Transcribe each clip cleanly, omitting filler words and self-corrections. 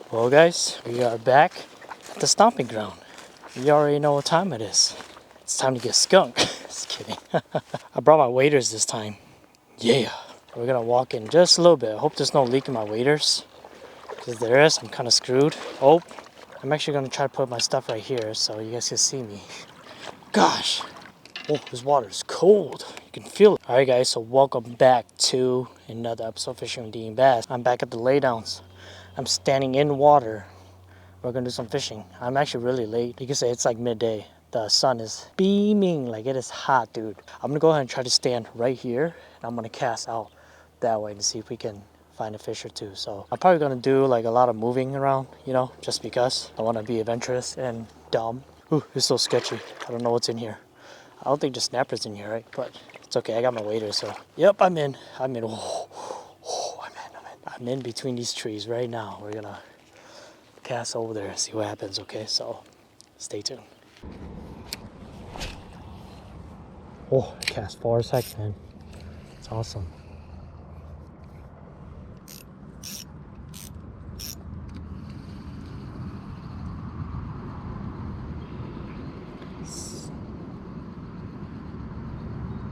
Well guys, we are back at the stomping ground. You already know what time it is. It's time to get skunked. Just kidding. I brought my waders this time. Yeah. We're gonna walk in just a little bit. I hope there's no leak in my waders. Because if there is, I'm kind of screwed. Oh, I'm actually gonna try to put my stuff right here so you guys can see me. Gosh. Oh, this water is cold. You can feel it. Alright guys, so welcome back to another episode of Fishing with DYangBass. I'm back at the laydowns. I'm standing in water. We're gonna do some fishing. I'm actually really late. You can say it's like midday. The sun is beaming, like it is hot, dude. I'm gonna go ahead and try to stand right here. And I'm gonna cast out that way to see if we can find a fish or two. So I'm probably gonna do like a lot of moving around, you know, just because I wanna be adventurous and dumb. Ooh, it's so sketchy. I don't know what's in here. I don't think the snapper's in here, right? But it's okay, I got my wader, so. Yep, I'm in. Oh, I'm in between these trees right now. We're gonna cast over there and see what happens, okay? So, stay tuned. Oh, cast far as heck, man. It's awesome.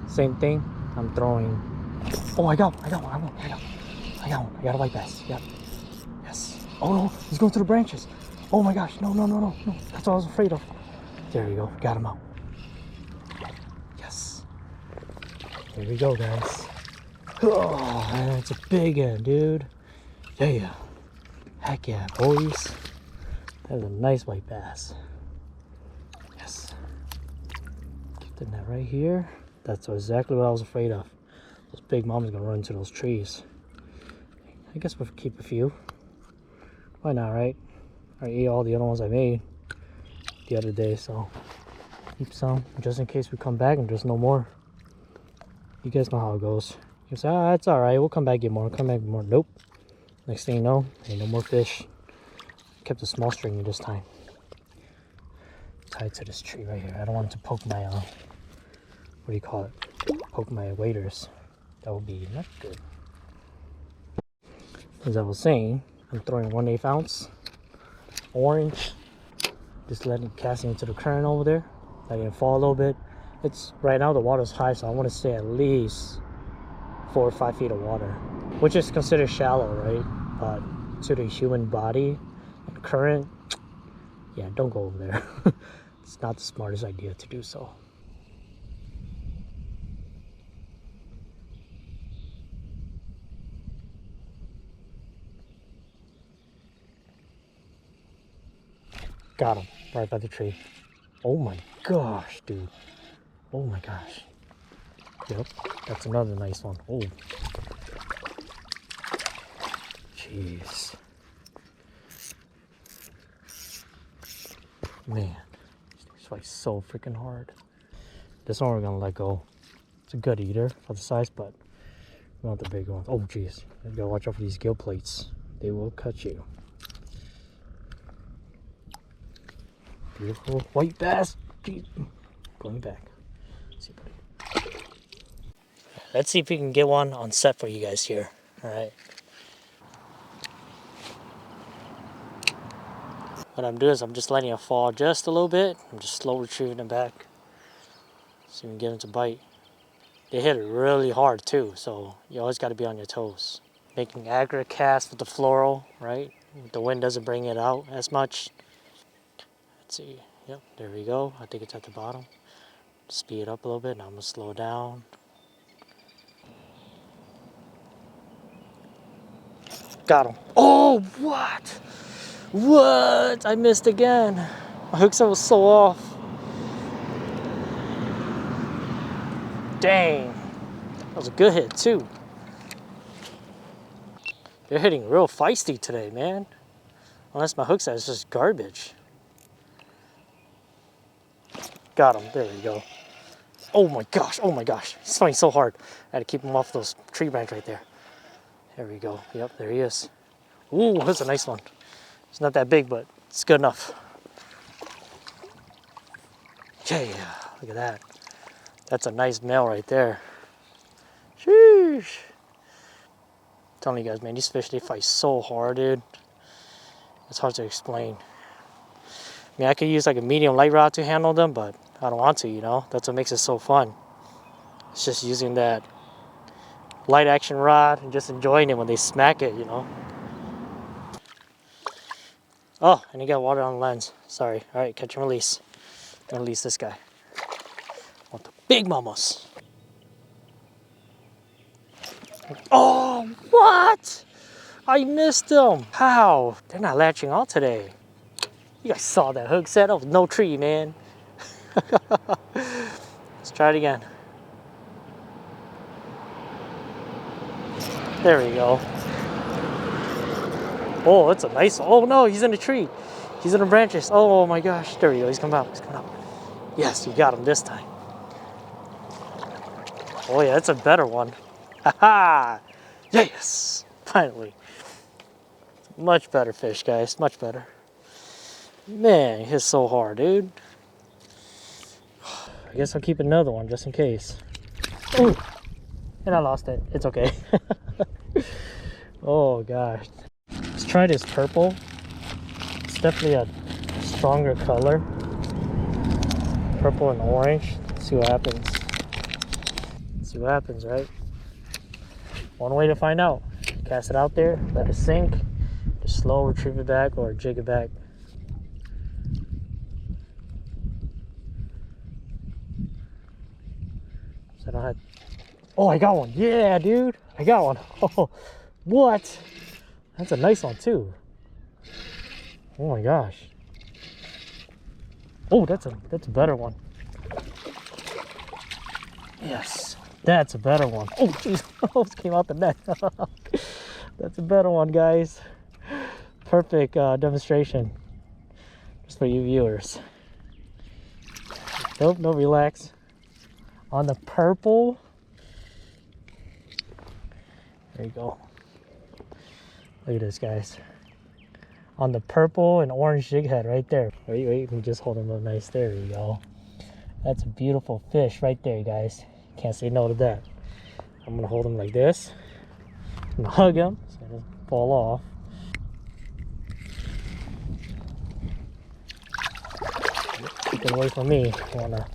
Same thing, I'm throwing. Oh, I got one. I got a white bass. Yep. Yes. Oh no, he's going through the branches. Oh my gosh, no. That's what I was afraid of. There we go, got him out. Yes. Here we go, guys. Oh, man, it's a big one, dude. Yeah. Heck yeah, boys. That was a nice white bass. Yes. Keep the net right here. That's exactly what I was afraid of. Those big mom's gonna run into those trees. I guess we'll keep a few. Why not, right? I ate all the other ones I made the other day, so keep some just in case we come back and there's no more. You guys know how it goes. You say, ah, it's all right. We'll come back get more. Nope. Next thing you know, ain't no more fish. Kept a small string this time. Tied to this tree right here. I don't want it to poke my what do you call it? Poke my waders. That would be not good. As I was saying, I'm throwing 1/8 ounce orange. Just letting it cast into the current over there. Letting it fall a little bit. It's right now the water's high, so I want to say at least 4 or 5 feet of water, which is considered shallow, right? But to the human body and current, yeah, don't go over there. It's not the smartest idea to do so. Got him right by the tree. Oh my gosh, dude. Oh my gosh. Yep, that's another nice one. Oh. Jeez. Man, this fights so freaking hard. This one we're gonna let go. It's a good eater for the size, but we want the big ones. Oh jeez, you gotta watch out for these gill plates. They will cut you. Beautiful white bass. Jeez. Going back. Let's see if we can get one on set for you guys here. All right. What I'm doing is I'm just letting it fall just a little bit. I'm just slow retrieving it back. So you can get them to bite. They hit it really hard too, so you always got to be on your toes. Making accurate casts with the fluoro, right? The wind doesn't bring it out as much. Let's see. Yep, there we go. I think it's at the bottom. Speed it up a little bit. Now I'm gonna slow down. Got him. Oh, what? What? I missed again. My hook set was so off. Dang. That was a good hit too. They're hitting real feisty today, man. Unless my hook set is just garbage. Got him. There we go. Oh my gosh. He's fighting so hard. I had to keep him off those tree branch right there. There we go. Yep, there he is. Ooh, that's a nice one. It's not that big, but it's good enough. Yeah, look at that. That's a nice male right there. Sheesh. I'm telling you guys, man, these fish, they fight so hard, dude. It's hard to explain. I mean, I could use like a medium light rod to handle them, but I don't want to, you know? That's what makes it so fun. It's just using that light action rod and just enjoying it when they smack it, you know? Oh, and you got water on the lens. Sorry. All right, catch and release. I'm gonna release this guy. I want the big mamas. Oh, what? I missed them. How? They're not latching on today. You guys saw that hook set? That was no tree, man. Let's try it again. There we go. Oh, that's a nice one. Oh no, he's in the tree. He's in the branches. Oh my gosh. There we go. He's coming out. He's coming out. Yes, you got him this time. Oh yeah, that's a better one. Haha! Yes! Finally. Much better fish, guys. Much better. Man, he hits so hard, dude. I guess I'll keep another one just in case. Ooh! And I lost it. It's okay. Oh gosh. Let's try this purple. It's definitely a stronger color. Purple and orange. Let's see what happens. Let's see what happens, right? One way to find out. Cast it out there, let it sink, just slow retrieve it back or jig it back. So I don't have... Oh, I got one. Yeah, dude. I got one. Oh, what? That's a nice one too. Oh my gosh. Oh, that's a better one. Yes, that's a better one. Oh, jeez, almost came out the net. That's a better one, guys. Perfect demonstration. Just for you viewers. Nope, no, relax. On the purple. There you go. Look at this, guys. On the purple and orange jig head right there. Wait, let me just hold him up nice. There you go. That's a beautiful fish right there, guys. Can't say no to that. I'm gonna hold him like this. I'm gonna hug him so he doesn't fall off. Keep it away from me. I wanna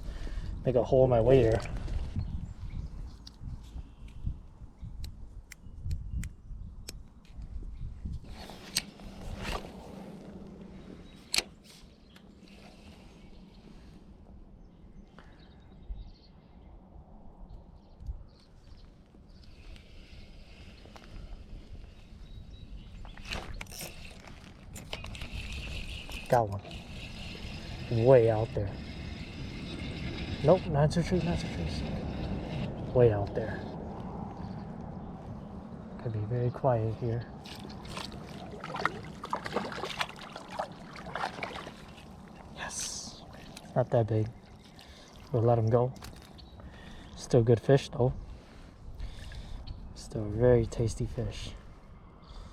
make a hole in my wader. Got one. Way out there. Nope, not so trees, not so trees. Way out there. Gotta be very quiet here. Yes. It's not that big. We'll let him go. Still good fish though. Still a very tasty fish.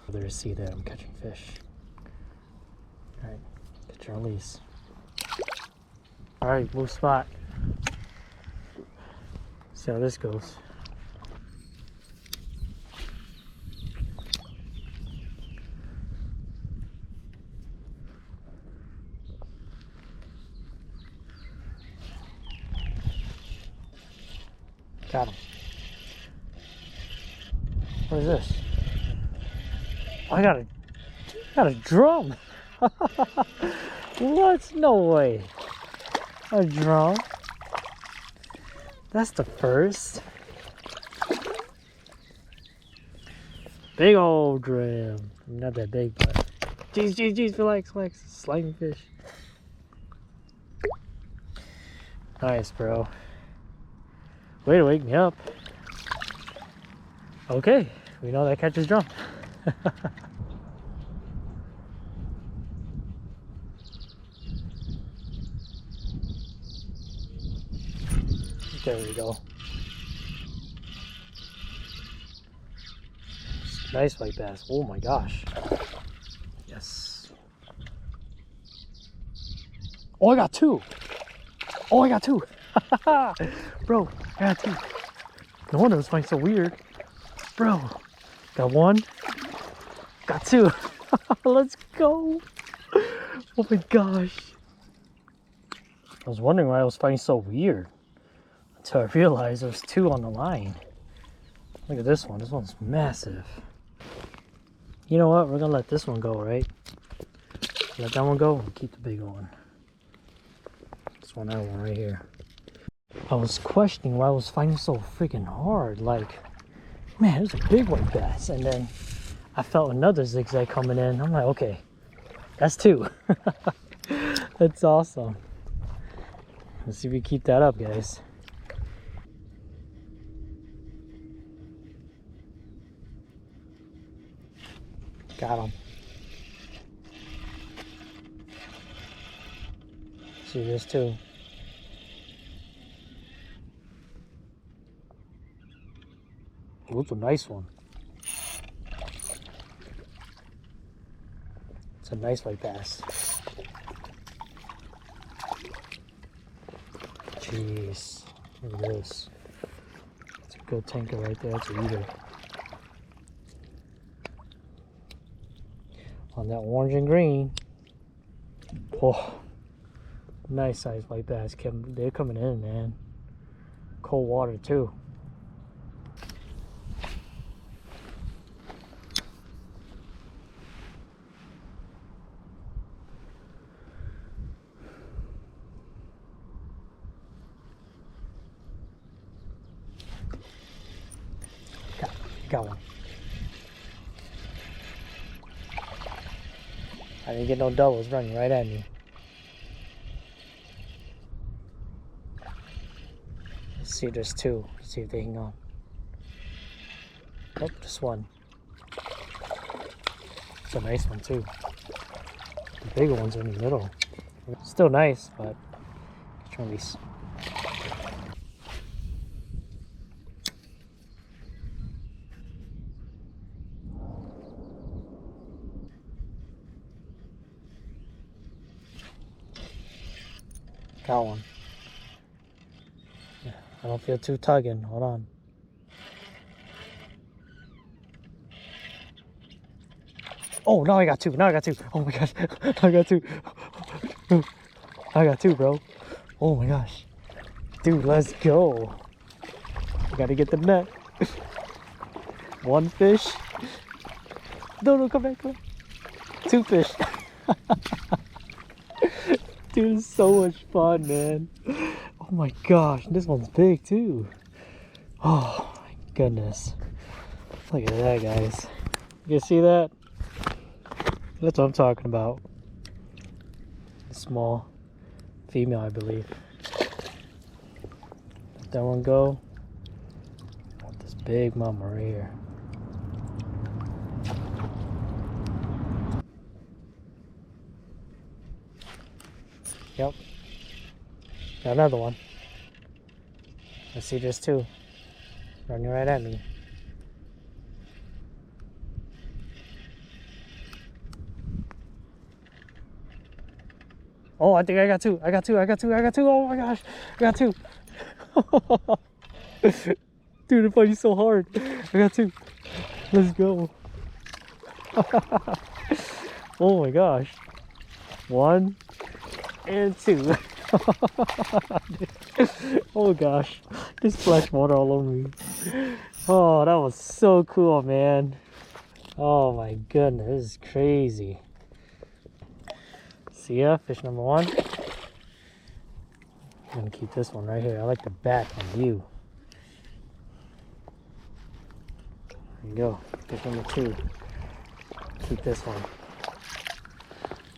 There, see that I'm catching fish. Alright. Catch and release. Alright, move spot. See how this goes. Got him. What is this? Oh, I got a drum. What? No way. A drum? That's the first. Big old drum. Not that big, but jeez, relax. Sliding fish. Nice, bro. Way to wake me up. Okay, we know that catches drum. There we go. Nice white bass. Oh my gosh. Yes. Oh, I got two. Oh, I got two. Bro, I got two. No wonder it was flying so weird. Bro, got one. Got two. Let's go. Oh my gosh. I was wondering why I was fighting so weird until I realized there was 2 on the line. Look at this one. This one's massive. You know what? We're gonna let this one go, right? Let that one go and keep the big one. This one, that one right here. I was questioning why I was fighting so freaking hard. Like, man, there's a big white bass. And then I felt another zigzag coming in. I'm like, okay, that's 2. That's awesome. Let's see if we keep that up, guys. Got him. See this too. Oh, it's a nice one. It's a nice white bass. Jeez, look at this. It's a good tanker right there. It's a eater. On that orange and green. Oh, nice size white bass. They're coming in, man. Cold water too. Got one. I didn't get no doubles running right at me. Let's see, there's 2. Let's see if they hang on. Nope, just one. It's a nice one too. The bigger ones are in the middle. Still nice, but trying to be. Got one. Yeah, I don't feel too tugging. Hold on. Oh, now I got 2. Now I got 2. Oh my gosh. I got 2. I got 2, bro. Oh my gosh. Dude, let's go. I gotta get the net. 1 fish. No, come back. 2 fish. Dude, it's so much fun, man. Oh my gosh, this one's big too. Oh my goodness. Look at that, guys. You see that? That's what I'm talking about. A small female, I believe. Let that one go. Got this big mama right here. Yep. Got another one. I see there's 2 running right at me. Oh, I think I got 2. I got 2. Oh my gosh. I got 2. Dude, the fight is so hard. I got 2. Let's go. Oh my gosh. 1 and 2. Oh gosh, just splashed water all over me. Oh, that was so cool, man. Oh my goodness, this is crazy. See ya, fish number 1. I'm gonna keep this one right here. I like the back on view. There you go, fish number 2. Keep this one.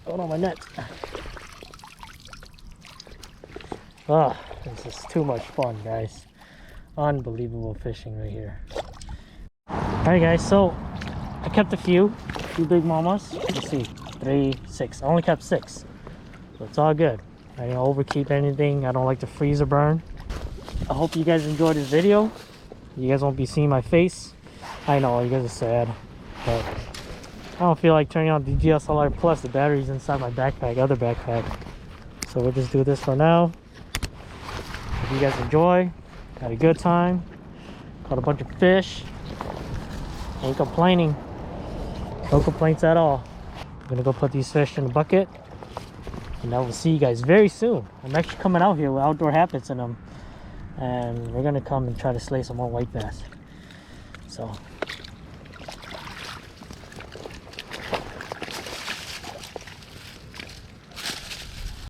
Going on my net. Ah, this is too much fun, guys. Unbelievable fishing right here. Alright guys, so I kept a few big mamas. Let's see, 3, 6. I only kept 6. So it's all good. I don't overkeep anything. I don't like to freeze or burn. I hope you guys enjoyed this video. You guys won't be seeing my face. I know, you guys are sad. But I don't feel like turning on the DSLR Plus. The battery's inside my backpack, other backpack. So we'll just do this for now. Hope you guys enjoy. Had a good time. Caught a bunch of fish. Ain't complaining. No complaints at all. I'm gonna go put these fish in the bucket, and I will see you guys very soon. I'm actually coming out here with outdoor habits in them, and we're gonna come and try to slay some more white bass. So